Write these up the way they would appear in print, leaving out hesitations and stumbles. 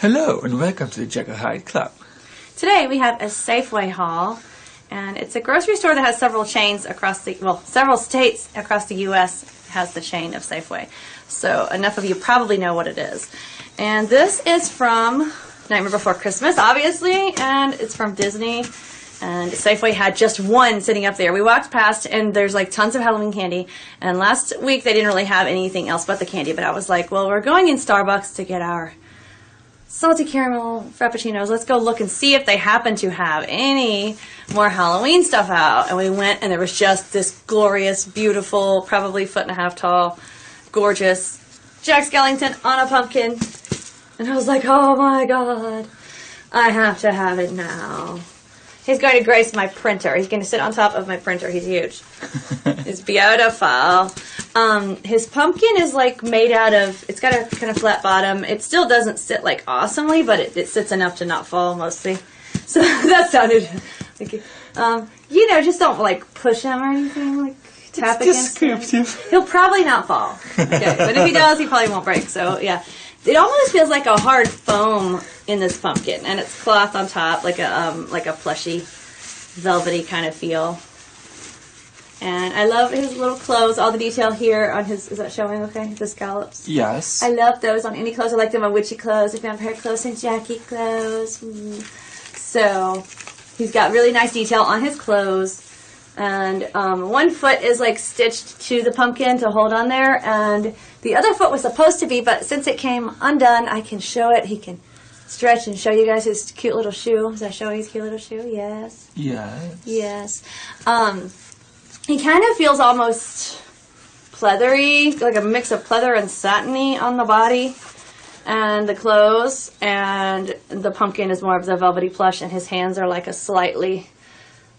Hello and welcome to the Jekyllhydeclub. Today we have a Safeway haul, and it's a grocery store that has several chains across the, several states across the U.S. has the chain of Safeway. So enough of you probably know what it is. And this is from Nightmare Before Christmas, obviously, and it's from Disney. And Safeway had just one sitting up there. We walked past, and there's like tons of Halloween candy. And last week they didn't really have anything else but the candy. But I was like, well, we're going in Starbucks to get our salty caramel frappuccinos. Let's go look and see if they happen to have any more Halloween stuff out. And we went, and there was just this glorious, beautiful, probably 1.5 foot tall, gorgeous Jack Skelington on a pumpkin. And I was like, oh my god, I have to have it now. He's going to grace my printer. He's going to sit on top of my printer. He's huge. It's beautiful. His pumpkin is like made out of, it's got a kind of flat bottom. It still doesn't sit like awesomely, but it sits enough to not fall mostly. So that sounded like, you know, just don't like push him or anything, like tap against him. He'll probably not fall. Okay, but if he does, he probably won't break. So yeah. It almost feels like a hard foam in this pumpkin, and it's cloth on top, like a plushy, velvety kind of feel. And I love his little clothes, all the detail here on his, is that showing okay? The scallops? Yes. I love those on any clothes. I like them on witchy clothes, vampire clothes, and Jackie clothes. So, he's got really nice detail on his clothes. And one foot is like stitched to the pumpkin to hold on there, and the other foot was supposed to be, but since it came undone, I can show it. He can stretch and show you guys his cute little shoe. Is that showing his cute little shoe? Yes. Yes. Yes. He kind of feels almost pleathery, like a mix of pleather and satiny on the body and the clothes, and the pumpkin is more of the velvety plush, and his hands are like a slightly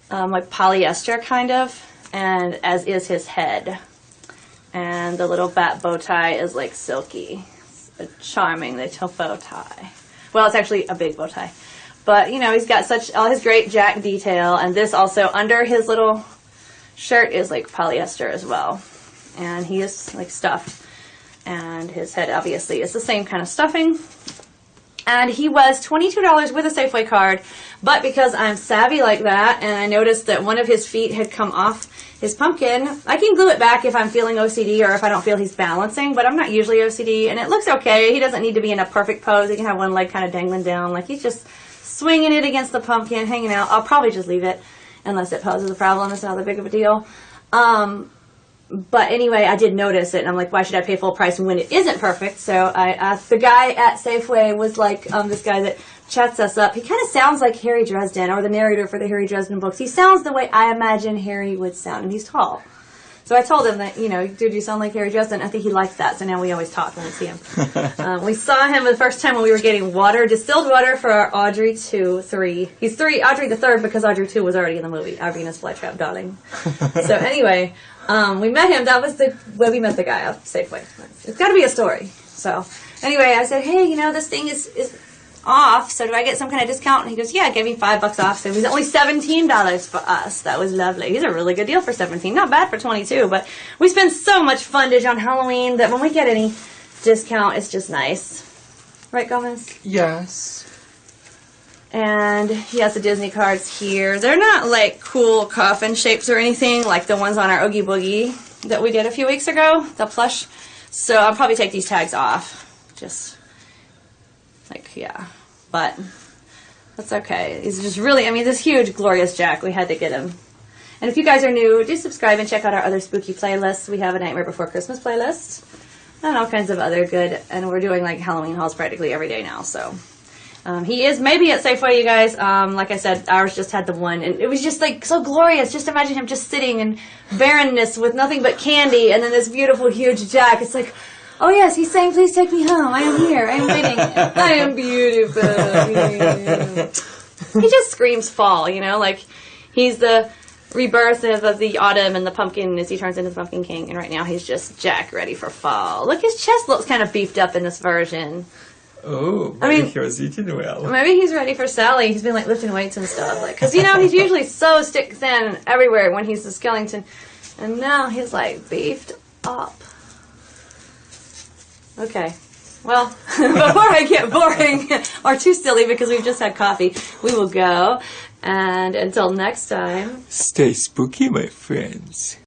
like polyester kind of, and as is his head. And the little bat bow tie is like silky. It's a charming little bow tie. Well, it's actually a big bow tie. But, you know, he's got all his great Jack detail, and this also under his little shirt is like polyester as well. And he is like stuffed. And his head obviously is the same kind of stuffing. And he was $22 with a Safeway card, but because I'm savvy like that, and I noticed that one of his feet had come off his pumpkin, I can glue it back if I'm feeling OCD or if I don't feel he's balancing, but I'm not usually OCD, and it looks okay. He doesn't need to be in a perfect pose. He can have one leg kind of dangling down, like he's just swinging it against the pumpkin, hanging out. I'll probably just leave it, unless it poses a problem. It's not that big of a deal. But anyway, I did notice it, and I'm like, why should I pay full price when it isn't perfect? So I asked the guy at Safeway, was like, this guy that chats us up. He kind of sounds like Harry Dresden, or the narrator for the Harry Dresden books. He sounds the way I imagine Harry would sound, and he's tall. So I told him that, you know, dude, you sound like Harry Dresden. I think he likes that, so now we always talk when we see him. We saw him the first time when we were getting water, distilled water for our Audrey 3. He's Audrey the 3rd because Audrey 2 was already in the movie, Our Venus Flytrap Darling. So anyway, we met him. That was where we met the guy at Safeway. It's got to be a story. So anyway, I said, hey, you know, this thing is off, so do I get some kind of discount? And he goes, yeah, give me $5 off. So it was only $17 for us. That was lovely. He's a really good deal for $17. Not bad for $22, but we spend so much fundage on Halloween that when we get any discount, it's just nice. Right, Gomez? Yes. And he has the Disney cards here. They're not like cool coffin shapes or anything like the ones on our Oogie Boogie that we did a few weeks ago, the plush. So I'll probably take these tags off. Just like, yeah. But that's okay. He's just really, I mean, this huge, glorious Jack. We had to get him. And if you guys are new, do subscribe and check out our other spooky playlists. We have a Nightmare Before Christmas playlist and all kinds of other good. And we're doing like Halloween hauls practically every day now, so. He is maybe at Safeway, you guys. Like I said, ours just had the one, and it was just like so glorious. Just imagine him just sitting in barrenness with nothing but candy, and then this beautiful, huge Jack. It's like, oh yes, he's saying, please take me home. I am here. I am waiting. I am beautiful. He just screams fall, you know, like he's the rebirth of the autumn and the pumpkin as he turns into the Pumpkin King, and right now he's just Jack ready for fall. Look, his chest looks kind of beefed up in this version. Oh, maybe he was eating well. Maybe he's ready for Sally. He's been like lifting weights and stuff, like, because you know he's usually so stick thin everywhere when he's the Skelington, and now he's like beefed up. Okay, well, before I get boring or too silly because we've just had coffee, we will go. And until next time, Stay spooky, my friends.